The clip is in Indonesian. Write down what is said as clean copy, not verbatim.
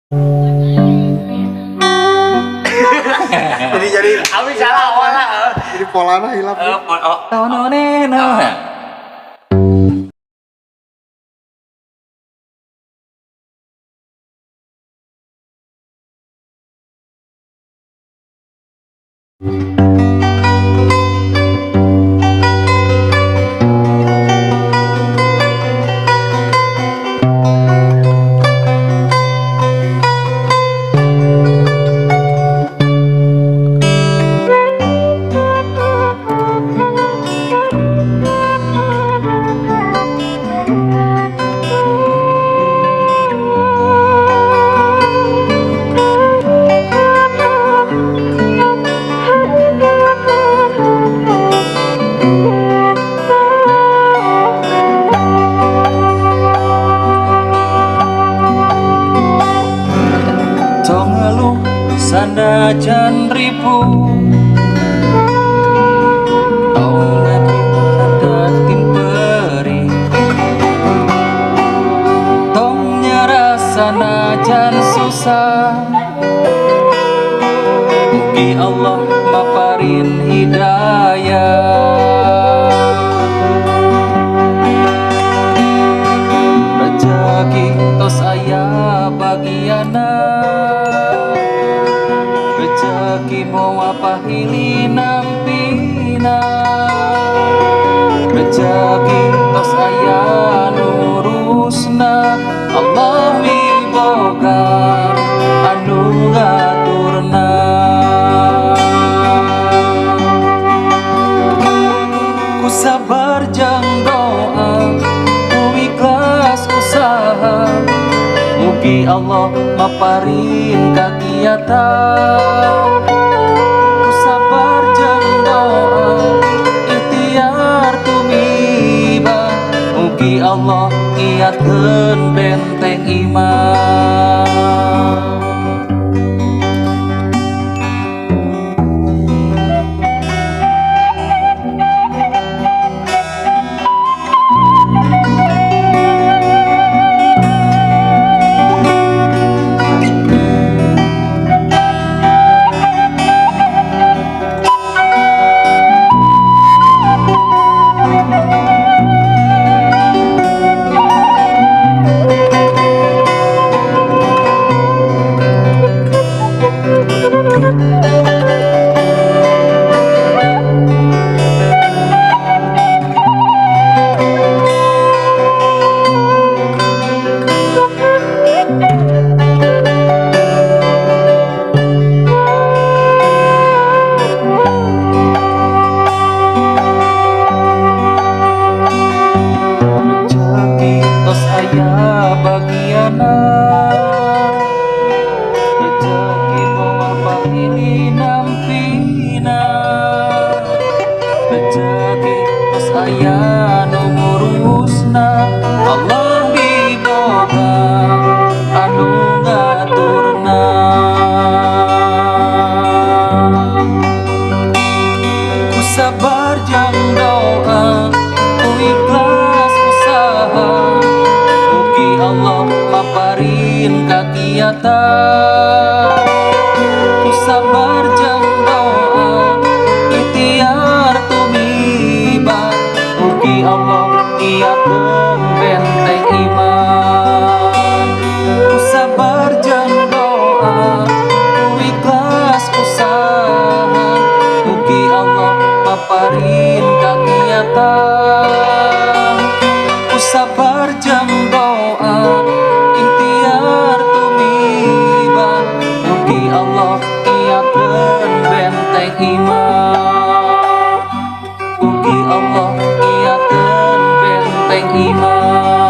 jadi Abi salah awal lah. jadi polana hilap. Tononena. Sandajan ribu tahu lagi sandatin peri tong nyerah sanajan susah mugi Allah maparin hidayah rezeki tos aya bagiana rezeki mau apa hili nampina rezeki tos aya nurusna Allah wiboga anu ngaturna ku sabar jang doa ku ikhlas usaha mugi Allah maparin kagiatan ku sabar jeung doa ikhtiar tumiba mugi Allah ngiatkeun benteng iman. Bagiana rezeki mau apa ini nampina rezeki tos aya nu ngurusna Allah wiboga anu ngaturna ku sabar jang doa ku ikhlas usaha Allah maparin kagiatan ku sabar jang doa ikhtiar tumiba mugi Allah ngiatkeun benteng iman ku sabar jang doa ku ikhlas usaha mugi Allah maparin kagiatan ku sabar jang doa ikhtiar tumiba mugi Allah ngiatkeun benteng iman mugi Allah ngiatkeun benteng iman.